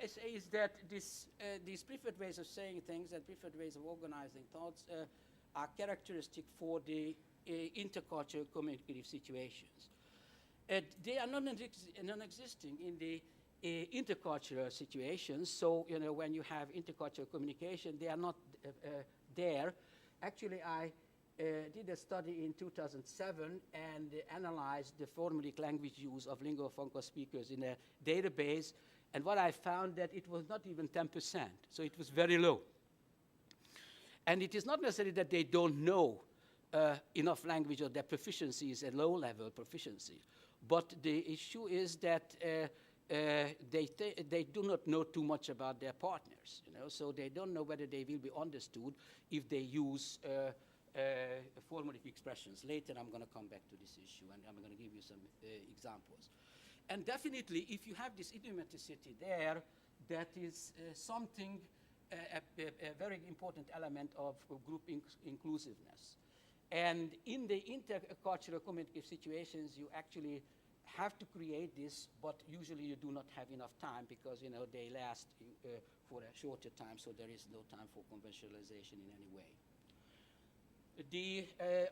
say is that these preferred ways of saying things and preferred ways of organizing thoughts are characteristic for the intercultural communicative situations. They are non-existing in the intercultural situations. So, when you have intercultural communication, they are not there. Actually, I did a study in 2007 and analyzed the formalic language use of lingua franca speakers in a database. And what I found that it was not even 10%. So it was very low. And it is not necessarily that they don't know enough language or their proficiency is a low-level proficiency. But the issue is that they do not know too much about their partners. So they don't know whether they will be understood if they use formulative expressions. Later, I'm going to come back to this issue, and I'm going to give you some examples. And definitely, if you have this idiomaticity there, that is something, a very important element of group inclusiveness. And in the intercultural communicative situations, you actually have to create this, but usually you do not have enough time because, they last for a shorter time, so there is no time for conventionalization in any way. The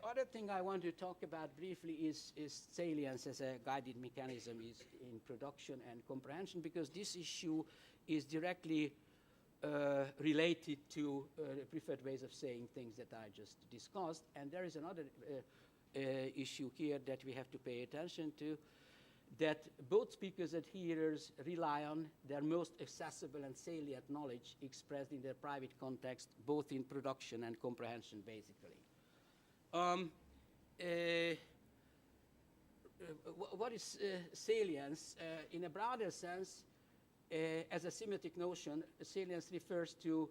other thing I want to talk about briefly is salience as a guided mechanism in production and comprehension, because this issue is directly related to preferred ways of saying things that I just discussed. And there is another issue here that we have to pay attention to, that both speakers and hearers rely on their most accessible and salient knowledge expressed in their private context, both in production and comprehension, basically. What is salience? In a broader sense, as a semiotic notion, salience refers to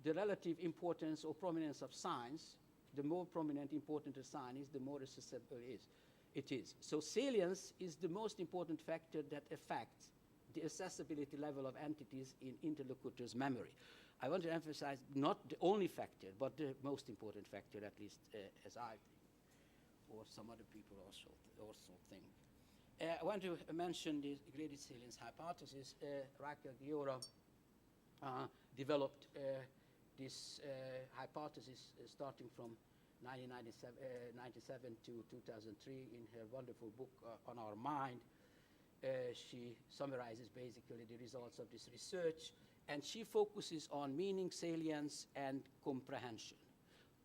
the relative importance or prominence of signs. The more prominent, important a sign is, the more accessible it is. So salience is the most important factor that affects the accessibility level of entities in interlocutors' memory. I want to emphasize not the only factor, but the most important factor, at least as I think, or some other people also think. I want to mention the graded salience hypothesis. Raquel Guiora developed this hypothesis starting from 1997 to 2003 in her wonderful book, On Our Mind. She summarizes basically the results of this research, and she focuses on meaning salience and comprehension.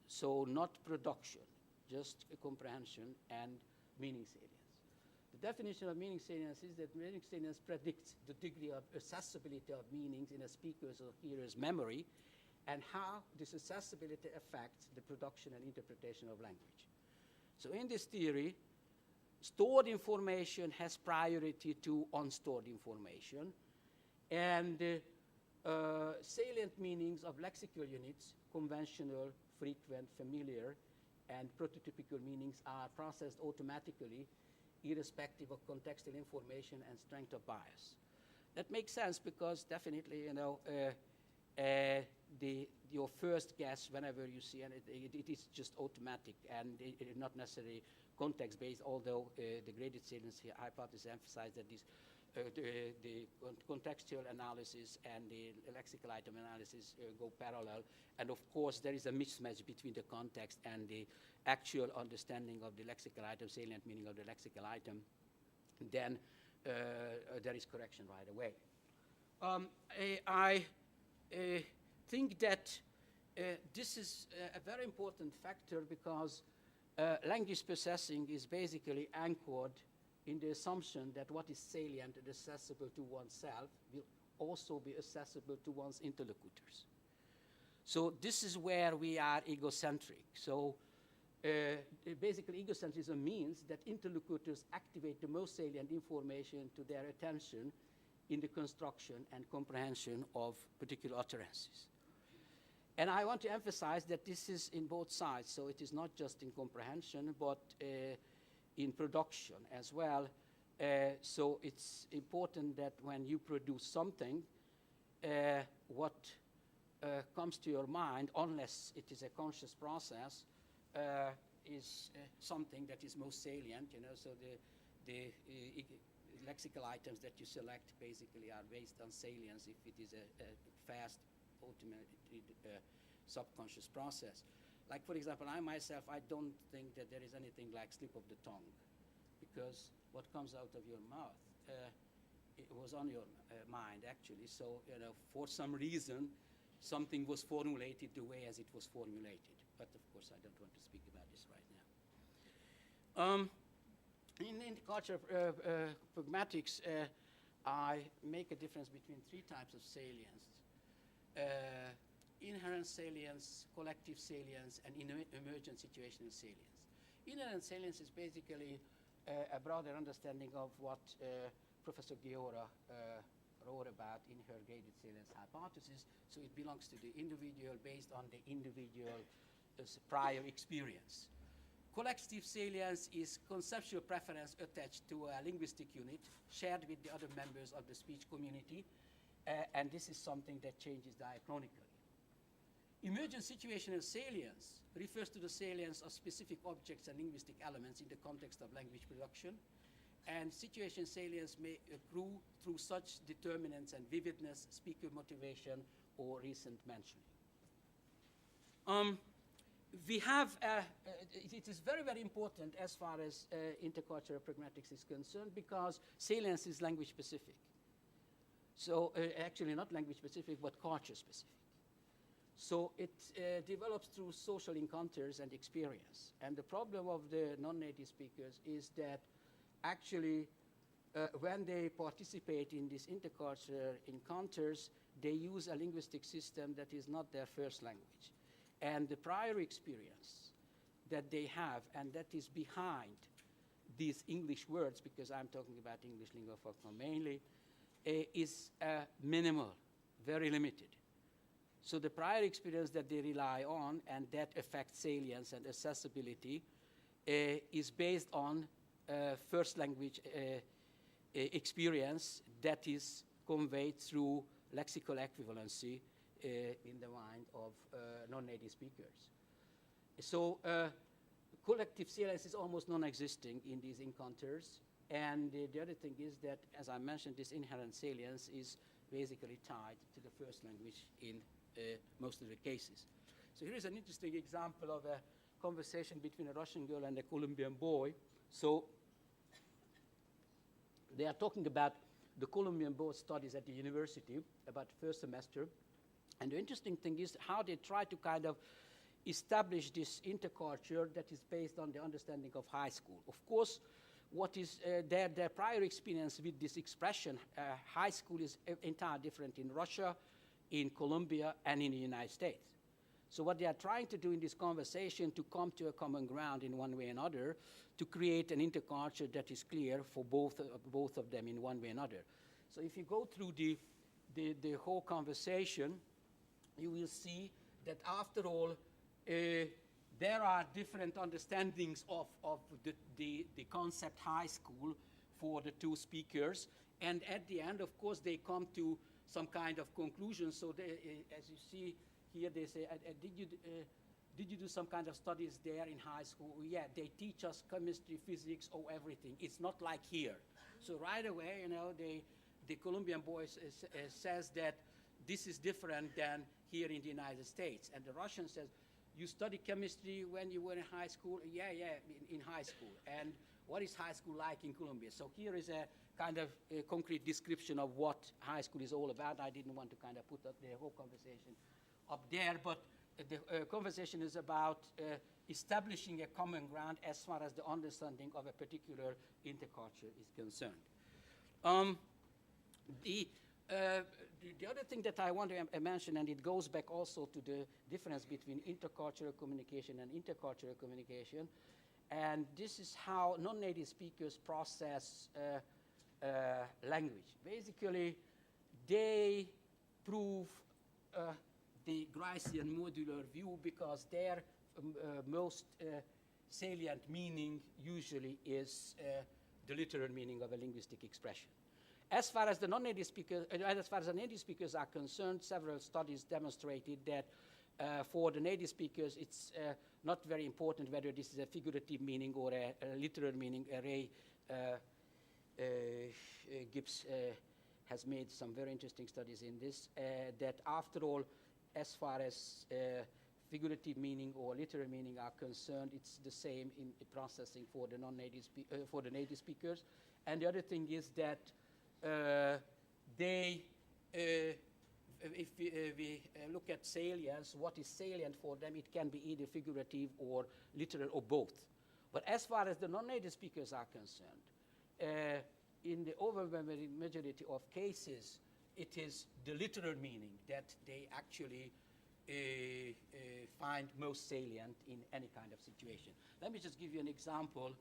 So not production, just comprehension and meaning salience. The definition of meaning salience is that meaning salience predicts the degree of accessibility of meanings in a speaker's or hearer's memory, and how this accessibility affects the production and interpretation of language. So in this theory, stored information has priority to unstored information, and salient meanings of lexical units, conventional, frequent, familiar, and prototypical meanings are processed automatically, irrespective of contextual information and strength of bias. That makes sense because definitely, your first guess whenever you see, and it is just automatic and it is not necessarily context-based, although the graded salience hypothesis emphasizes that the contextual analysis and the lexical item analysis go parallel. And of course, there is a mismatch between the context and the actual understanding of the lexical item, salient meaning of the lexical item. Then there is correction right away. I think that this is a very important factor because language processing is basically anchored in the assumption that what is salient and accessible to oneself will also be accessible to one's interlocutors. So this is where we are egocentric. So basically egocentrism means that interlocutors activate the most salient information to their attention in the construction and comprehension of particular utterances. And I want to emphasize that this is in both sides. So it is not just in comprehension, but in production as well. So it's important that when you produce something, what comes to your mind, unless it is a conscious process, is something that is most salient. So the lexical items that you select basically are based on salience if it is a fast, automated subconscious process. Like, for example, I myself, I don't think that there is anything like slip of the tongue, because what comes out of your mouth, it was on your mind, actually. So, you know, for some reason, something was formulated the way as it was formulated. But, of course, I don't want to speak about this right now. In the culture of pragmatics, I make a difference between three types of salience. Inherent salience, collective salience, and emergent situational salience. Inherent salience is basically a broader understanding of what Professor Giora wrote about in her graded salience hypothesis. So it belongs to the individual based on the individual prior experience. Collective salience is conceptual preference attached to a linguistic unit shared with the other members of the speech community, and this is something that changes diachronically. Emergent situational salience refers to the salience of specific objects and linguistic elements in the context of language production, and situation salience may accrue through such determinants and vividness, speaker motivation, or recent mentioning. We have, it is very, very important as far as intercultural pragmatics is concerned, because salience is language specific. So actually not language specific, but culture specific. So it develops through social encounters and experience. And the problem of the non-native speakers is that actually when they participate in these intercultural encounters, they use a linguistic system that is not their first language. And the prior experience that they have, and that is behind these English words, because I'm talking about English lingua franca mainly, is minimal, very limited. So the prior experience that they rely on and that affects salience and accessibility is based on first language experience that is conveyed through lexical equivalency in the mind of non-native speakers. So collective salience is almost non-existing in these encounters. And the other thing is that, as I mentioned, this inherent salience is basically tied to the first language in most of the cases. So here is an interesting example of a conversation between a Russian girl and a Colombian boy. So they are talking about the Colombian boy studies at the university, about the first semester. And the interesting thing is how they try to kind of establish this interculture that is based on the understanding of high school. Of course, what is their prior experience with this expression, high school is entirely different in Russia, in Colombia, and in the United States. So what they are trying to do in this conversation to come to a common ground in one way or another, to create an interculture that is clear for both of them in one way or another. So if you go through the whole conversation, you will see that after all, there are different understandings of the concept high school for the two speakers. And at the end, of course, they come to some kind of conclusion. So they, as you see here, they say, did you do some kind of studies there in high school? Yeah, they teach us chemistry, physics, everything. It's not like here. So right away, you know, the Colombian boy says that this is different than here in the United States. And the Russian says, you study chemistry when you were in high school? Yeah, in high school. And what is high school like in Colombia? So here is a kind of a concrete description of what high school is all about. I didn't want to kind of put up the whole conversation up there, but the conversation is about establishing a common ground as far as the understanding of a particular interculture is concerned. The other thing that I want to mention, and it goes back also to the difference between intercultural communication and intercultural communication, and this is how non-native speakers process language. Basically, they prove the Gricean modular view because their most salient meaning usually is the literal meaning of a linguistic expression. As far as the non-native speakers, as far as the native speakers are concerned, several studies demonstrated that for the native speakers, it's not very important whether this is a figurative meaning or a literal meaning, Gibbs has made some very interesting studies in this, that after all, as far as figurative meaning or literal meaning are concerned, it's the same in processing for the non-native for the native speakers. And the other thing is that if we look at salience, what is salient for them, it can be either figurative or literal or both. But as far as the non-native speakers are concerned, in the overwhelming majority of cases, it is the literal meaning that they actually find most salient in any kind of situation. Let me just give you an example.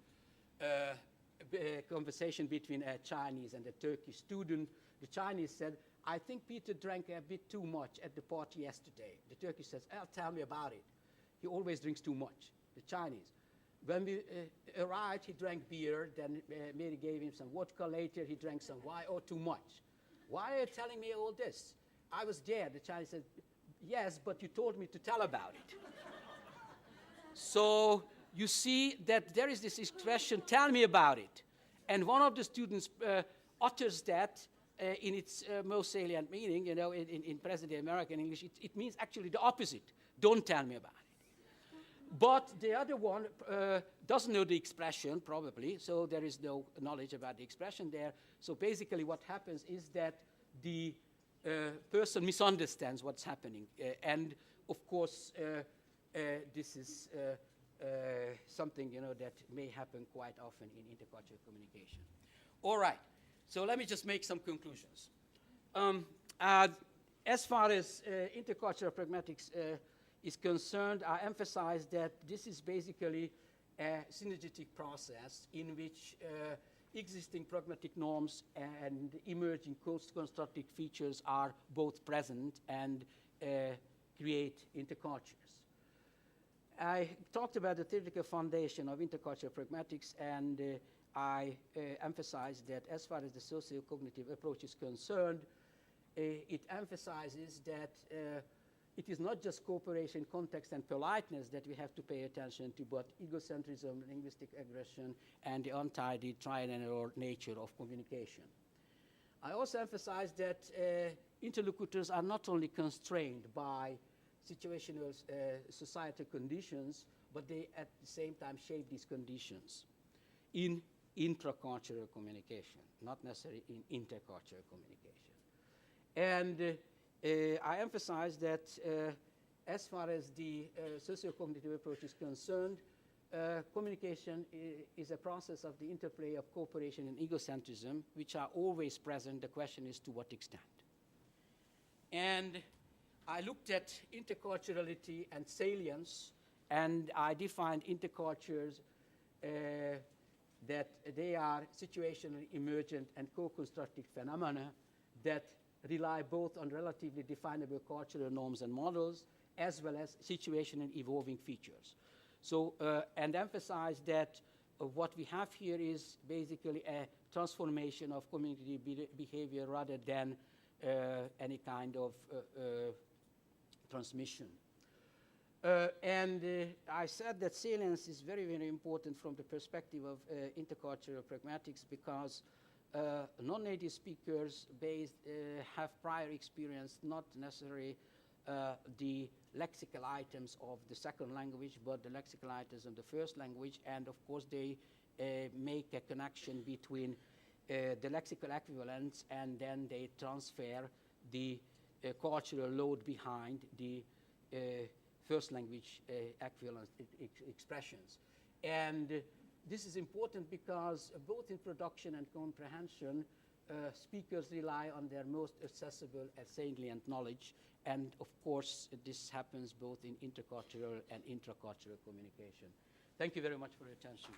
A conversation between a Chinese and a Turkish student. The Chinese said, "I think Peter drank a bit too much at the party yesterday." The Turkish says, "Tell me about it. He always drinks too much." The Chinese. When we arrived, he drank beer, then Mary gave him some vodka. Later, he drank some wine, or too much. "Why are you telling me all this? I was there." The Chinese said, "Yes, but you told me to tell about it." So you see that there is this expression, "tell me about it." And one of the students utters that in its most salient meaning, you know, in present-day American English, it means actually the opposite. "Don't tell me about it." But the other one doesn't know the expression, probably, so there is no knowledge about the expression there. So basically what happens is that the person misunderstands what's happening. And of course, this is something, you know, that may happen quite often in intercultural communication. All right, so let me just make some conclusions. As far as intercultural pragmatics is concerned, I emphasize that this is basically a synergetic process in which existing pragmatic norms and emerging constructive features are both present and create intercultures. I talked about the theoretical foundation of intercultural pragmatics, and I emphasized that as far as the socio-cognitive approach is concerned, it emphasizes that it is not just cooperation, context, and politeness that we have to pay attention to, but egocentrism, linguistic aggression, and the untidy triannular nature of communication. I also emphasize that interlocutors are not only constrained by situational societal conditions, but they at the same time shape these conditions in intracultural communication, not necessarily in intercultural communication. And I emphasize that as far as the socio-cognitive approach is concerned, communication is a process of the interplay of cooperation and egocentrism, which are always present. The question is to what extent. And I looked at interculturality and salience, and I defined intercultures that they are situationally emergent and co-constructive phenomena that rely both on relatively definable cultural norms and models, as well as situation and evolving features. So, and emphasize that what we have here is basically a transformation of community behavior rather than any kind of transmission. I said that salience is very, very important from the perspective of intercultural pragmatics, because non-native speakers have prior experience, not necessarily the lexical items of the second language, but the lexical items of the first language. And of course, they make a connection between the lexical equivalents, and then they transfer the cultural load behind the first language equivalent expressions. And this is important because both in production and comprehension, speakers rely on their most accessible and salient knowledge. And of course, this happens both in intercultural and intracultural communication. Thank you very much for your attention.